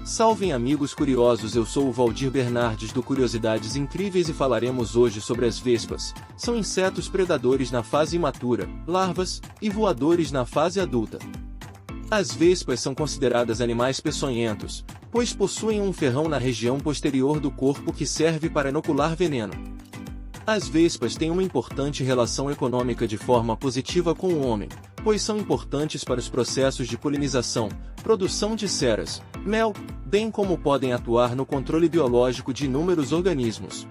Salvem amigos curiosos, eu sou o Valdir Bernardes do Curiosidades Incríveis e falaremos hoje sobre as vespas. São insetos predadores na fase imatura, larvas, e voadores na fase adulta. As vespas são consideradas animais peçonhentos, pois possuem um ferrão na região posterior do corpo que serve para inocular veneno. As vespas têm uma importante relação econômica de forma positiva com o homem, pois são importantes para os processos de polinização, produção de ceras, mel, bem como podem atuar no controle biológico de inúmeros organismos.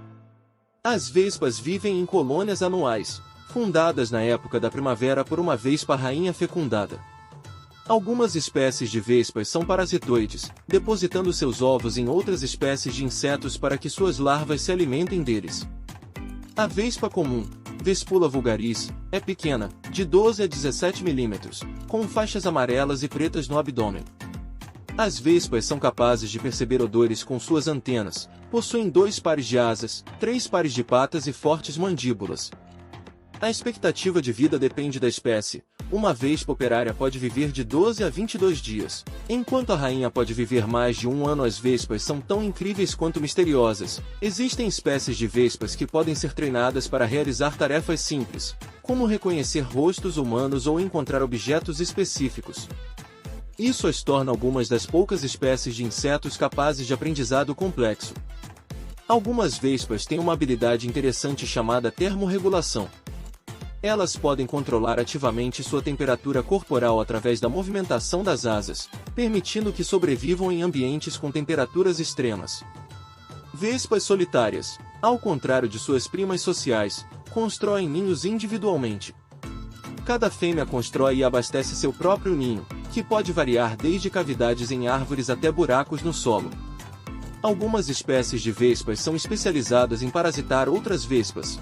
As vespas vivem em colônias anuais, fundadas na época da primavera por uma vespa rainha fecundada. Algumas espécies de vespas são parasitoides, depositando seus ovos em outras espécies de insetos para que suas larvas se alimentem deles. A vespa comum, Vespula vulgaris, é pequena, de 12 a 17 mm, com faixas amarelas e pretas no abdômen. As vespas são capazes de perceber odores com suas antenas, possuem 2 pares de asas, 3 pares de patas e fortes mandíbulas. A expectativa de vida depende da espécie. Uma vespa operária pode viver de 12 a 22 dias, enquanto a rainha pode viver mais de 1 ano. As vespas são tão incríveis quanto misteriosas. Existem espécies de vespas que podem ser treinadas para realizar tarefas simples, como reconhecer rostos humanos ou encontrar objetos específicos. Isso as torna algumas das poucas espécies de insetos capazes de aprendizado complexo. Algumas vespas têm uma habilidade interessante chamada termorregulação. Elas podem controlar ativamente sua temperatura corporal através da movimentação das asas, permitindo que sobrevivam em ambientes com temperaturas extremas. Vespas solitárias, ao contrário de suas primas sociais, constroem ninhos individualmente. Cada fêmea constrói e abastece seu próprio ninho, que pode variar desde cavidades em árvores até buracos no solo. Algumas espécies de vespas são especializadas em parasitar outras vespas.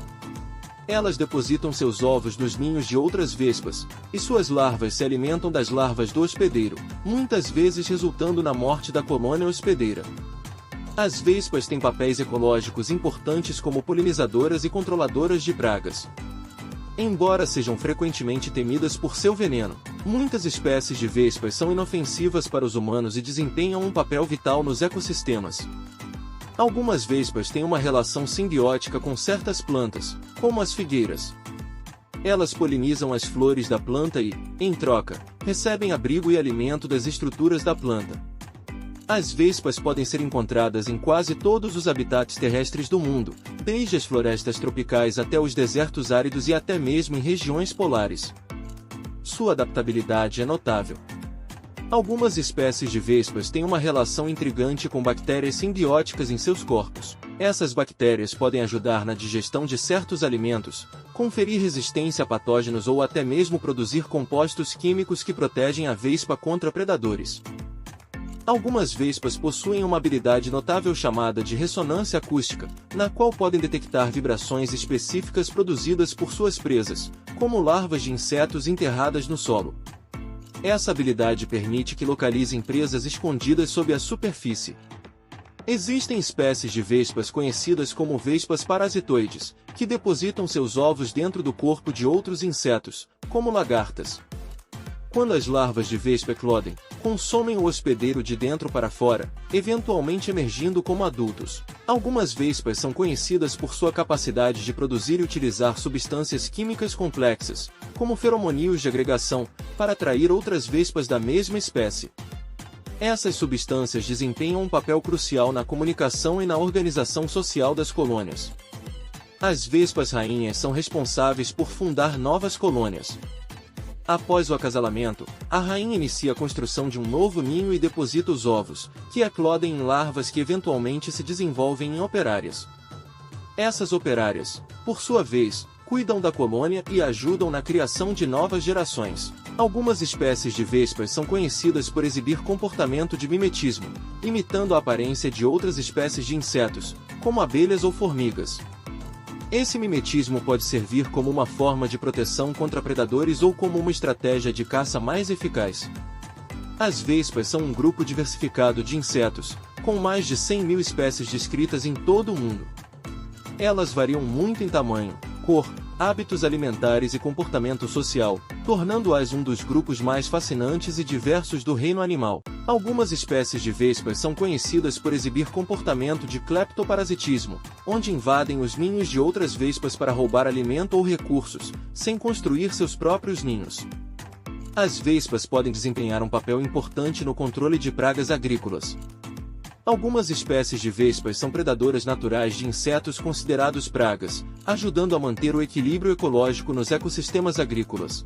Elas depositam seus ovos nos ninhos de outras vespas, e suas larvas se alimentam das larvas do hospedeiro, muitas vezes resultando na morte da colônia hospedeira. As vespas têm papéis ecológicos importantes como polinizadoras e controladoras de pragas. Embora sejam frequentemente temidas por seu veneno, muitas espécies de vespas são inofensivas para os humanos e desempenham um papel vital nos ecossistemas. Algumas vespas têm uma relação simbiótica com certas plantas, como as figueiras. Elas polinizam as flores da planta e, em troca, recebem abrigo e alimento das estruturas da planta. As vespas podem ser encontradas em quase todos os habitats terrestres do mundo, desde as florestas tropicais até os desertos áridos e até mesmo em regiões polares. Sua adaptabilidade é notável. Algumas espécies de vespas têm uma relação intrigante com bactérias simbióticas em seus corpos. Essas bactérias podem ajudar na digestão de certos alimentos, conferir resistência a patógenos ou até mesmo produzir compostos químicos que protegem a vespa contra predadores. Algumas vespas possuem uma habilidade notável chamada de ressonância acústica, na qual podem detectar vibrações específicas produzidas por suas presas, como larvas de insetos enterradas no solo. Essa habilidade permite que localizem presas escondidas sob a superfície. Existem espécies de vespas conhecidas como vespas parasitoides, que depositam seus ovos dentro do corpo de outros insetos, como lagartas. Quando as larvas de vespa eclodem, consomem o hospedeiro de dentro para fora, eventualmente emergindo como adultos. Algumas vespas são conhecidas por sua capacidade de produzir e utilizar substâncias químicas complexas, como feromonídeos de agregação, para atrair outras vespas da mesma espécie. Essas substâncias desempenham um papel crucial na comunicação e na organização social das colônias. As vespas rainhas são responsáveis por fundar novas colônias. Após o acasalamento, a rainha inicia a construção de um novo ninho e deposita os ovos, que eclodem em larvas que eventualmente se desenvolvem em operárias. Essas operárias, por sua vez, cuidam da colônia e ajudam na criação de novas gerações. Algumas espécies de vespas são conhecidas por exibir comportamento de mimetismo, imitando a aparência de outras espécies de insetos, como abelhas ou formigas. Esse mimetismo pode servir como uma forma de proteção contra predadores ou como uma estratégia de caça mais eficaz. As vespas são um grupo diversificado de insetos, com mais de 100.000 espécies descritas em todo o mundo. Elas variam muito em tamanho, cor, hábitos alimentares e comportamento social, tornando-as um dos grupos mais fascinantes e diversos do reino animal. Algumas espécies de vespas são conhecidas por exibir comportamento de cleptoparasitismo, onde invadem os ninhos de outras vespas para roubar alimento ou recursos, sem construir seus próprios ninhos. As vespas podem desempenhar um papel importante no controle de pragas agrícolas. Algumas espécies de vespas são predadoras naturais de insetos considerados pragas, ajudando a manter o equilíbrio ecológico nos ecossistemas agrícolas.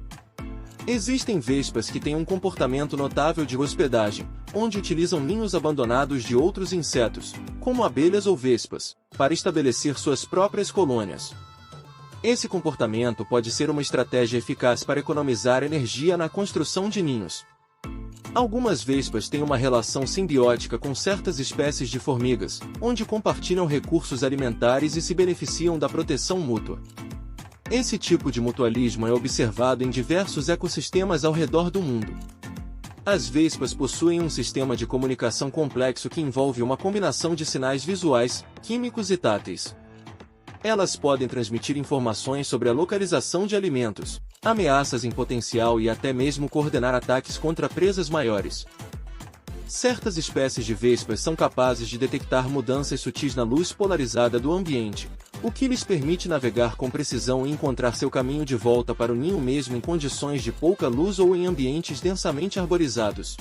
Existem vespas que têm um comportamento notável de hospedagem, onde utilizam ninhos abandonados de outros insetos, como abelhas ou vespas, para estabelecer suas próprias colônias. Esse comportamento pode ser uma estratégia eficaz para economizar energia na construção de ninhos. Algumas vespas têm uma relação simbiótica com certas espécies de formigas, onde compartilham recursos alimentares e se beneficiam da proteção mútua. Esse tipo de mutualismo é observado em diversos ecossistemas ao redor do mundo. As vespas possuem um sistema de comunicação complexo que envolve uma combinação de sinais visuais, químicos e táteis. Elas podem transmitir informações sobre a localização de alimentos, ameaças em potencial e até mesmo coordenar ataques contra presas maiores. Certas espécies de vespas são capazes de detectar mudanças sutis na luz polarizada do ambiente, o que lhes permite navegar com precisão e encontrar seu caminho de volta para o ninho mesmo em condições de pouca luz ou em ambientes densamente arborizados.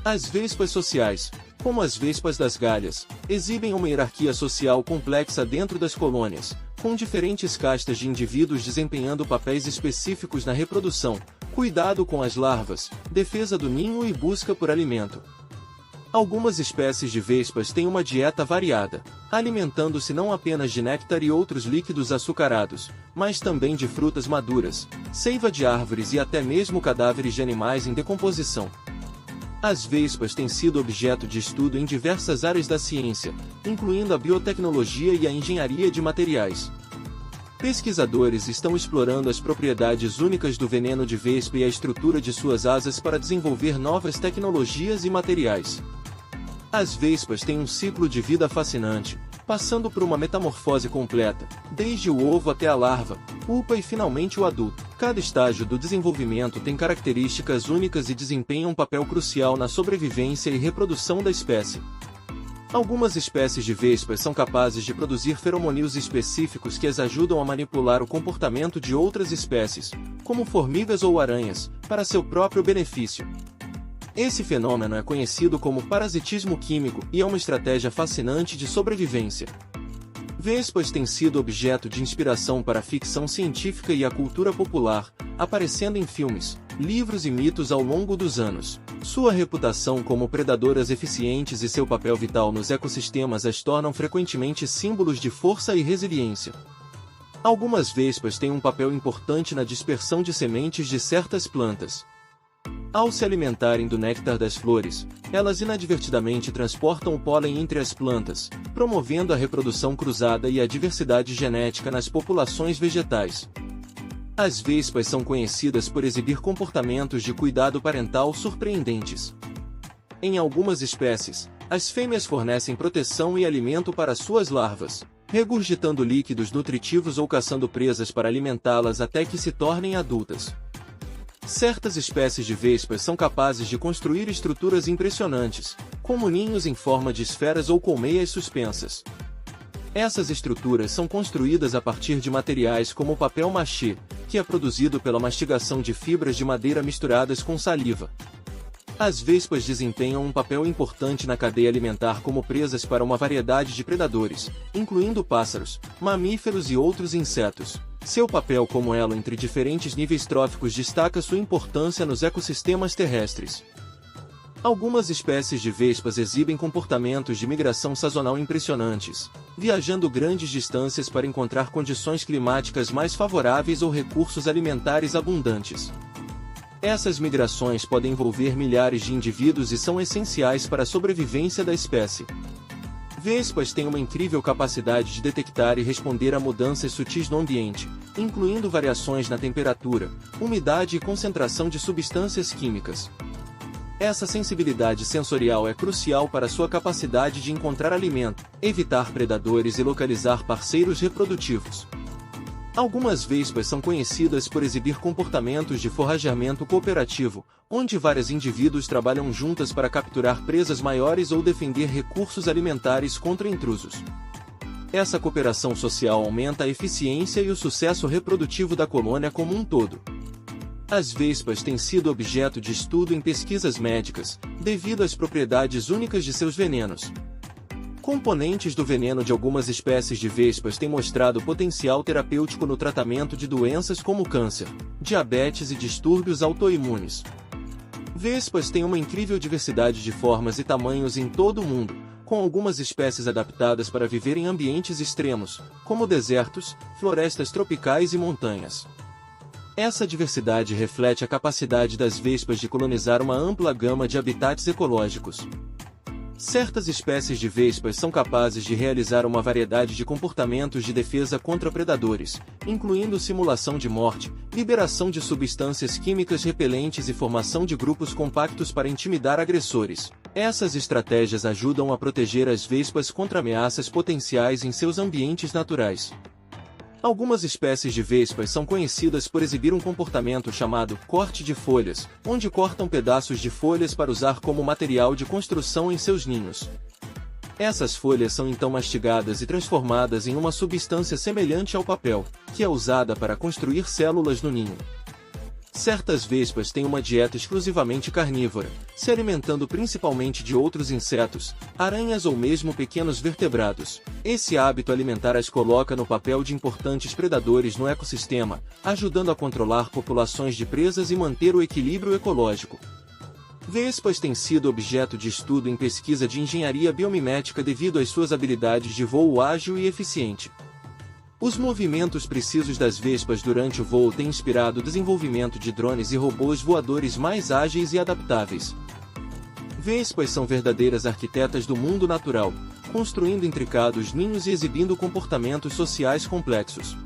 As vespas sociais, como as vespas das galhas, exibem uma hierarquia social complexa dentro das colônias, com diferentes castas de indivíduos desempenhando papéis específicos na reprodução, cuidado com as larvas, defesa do ninho e busca por alimento. Algumas espécies de vespas têm uma dieta variada, alimentando-se não apenas de néctar e outros líquidos açucarados, mas também de frutas maduras, seiva de árvores e até mesmo cadáveres de animais em decomposição. As vespas têm sido objeto de estudo em diversas áreas da ciência, incluindo a biotecnologia e a engenharia de materiais. Pesquisadores estão explorando as propriedades únicas do veneno de vespa e a estrutura de suas asas para desenvolver novas tecnologias e materiais. As vespas têm um ciclo de vida fascinante, passando por uma metamorfose completa, desde o ovo até a larva, pupa e finalmente o adulto. Cada estágio do desenvolvimento tem características únicas e desempenha um papel crucial na sobrevivência e reprodução da espécie. Algumas espécies de vespas são capazes de produzir feromonis específicos que as ajudam a manipular o comportamento de outras espécies, como formigas ou aranhas, para seu próprio benefício. Esse fenômeno é conhecido como parasitismo químico e é uma estratégia fascinante de sobrevivência. Vespas têm sido objeto de inspiração para a ficção científica e a cultura popular, aparecendo em filmes, livros e mitos ao longo dos anos. Sua reputação como predadoras eficientes e seu papel vital nos ecossistemas as tornam frequentemente símbolos de força e resiliência. Algumas vespas têm um papel importante na dispersão de sementes de certas plantas. Ao se alimentarem do néctar das flores, elas inadvertidamente transportam o pólen entre as plantas, promovendo a reprodução cruzada e a diversidade genética nas populações vegetais. As vespas são conhecidas por exibir comportamentos de cuidado parental surpreendentes. Em algumas espécies, as fêmeas fornecem proteção e alimento para suas larvas, regurgitando líquidos nutritivos ou caçando presas para alimentá-las até que se tornem adultas. Certas espécies de vespas são capazes de construir estruturas impressionantes, como ninhos em forma de esferas ou colmeias suspensas. Essas estruturas são construídas a partir de materiais como o papel machê, que é produzido pela mastigação de fibras de madeira misturadas com saliva. As vespas desempenham um papel importante na cadeia alimentar como presas para uma variedade de predadores, incluindo pássaros, mamíferos e outros insetos. Seu papel como elo entre diferentes níveis tróficos destaca sua importância nos ecossistemas terrestres. Algumas espécies de vespas exibem comportamentos de migração sazonal impressionantes, viajando grandes distâncias para encontrar condições climáticas mais favoráveis ou recursos alimentares abundantes. Essas migrações podem envolver milhares de indivíduos e são essenciais para a sobrevivência da espécie. Vespas têm uma incrível capacidade de detectar e responder a mudanças sutis no ambiente, incluindo variações na temperatura, umidade e concentração de substâncias químicas. Essa sensibilidade sensorial é crucial para sua capacidade de encontrar alimento, evitar predadores e localizar parceiros reprodutivos. Algumas vespas são conhecidas por exibir comportamentos de forrageamento cooperativo, onde vários indivíduos trabalham juntas para capturar presas maiores ou defender recursos alimentares contra intrusos. Essa cooperação social aumenta a eficiência e o sucesso reprodutivo da colônia como um todo. As vespas têm sido objeto de estudo em pesquisas médicas, devido às propriedades únicas de seus venenos. Componentes do veneno de algumas espécies de vespas têm mostrado potencial terapêutico no tratamento de doenças como câncer, diabetes e distúrbios autoimunes. Vespas têm uma incrível diversidade de formas e tamanhos em todo o mundo, com algumas espécies adaptadas para viver em ambientes extremos, como desertos, florestas tropicais e montanhas. Essa diversidade reflete a capacidade das vespas de colonizar uma ampla gama de habitats ecológicos. Certas espécies de vespas são capazes de realizar uma variedade de comportamentos de defesa contra predadores, incluindo simulação de morte, liberação de substâncias químicas repelentes e formação de grupos compactos para intimidar agressores. Essas estratégias ajudam a proteger as vespas contra ameaças potenciais em seus ambientes naturais. Algumas espécies de vespas são conhecidas por exibir um comportamento chamado corte de folhas, onde cortam pedaços de folhas para usar como material de construção em seus ninhos. Essas folhas são então mastigadas e transformadas em uma substância semelhante ao papel, que é usada para construir células no ninho. Certas vespas têm uma dieta exclusivamente carnívora, se alimentando principalmente de outros insetos, aranhas ou mesmo pequenos vertebrados. Esse hábito alimentar as coloca no papel de importantes predadores no ecossistema, ajudando a controlar populações de presas e manter o equilíbrio ecológico. Vespas têm sido objeto de estudo em pesquisa de engenharia biomimética devido às suas habilidades de voo ágil e eficiente. Os movimentos precisos das vespas durante o voo têm inspirado o desenvolvimento de drones e robôs voadores mais ágeis e adaptáveis. Vespas são verdadeiras arquitetas do mundo natural, construindo intricados ninhos e exibindo comportamentos sociais complexos.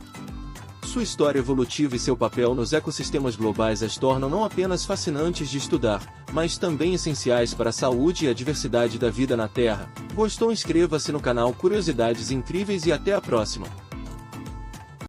Sua história evolutiva e seu papel nos ecossistemas globais as tornam não apenas fascinantes de estudar, mas também essenciais para a saúde e a diversidade da vida na Terra. Gostou? Inscreva-se no canal Curiosidades Incríveis e até a próxima!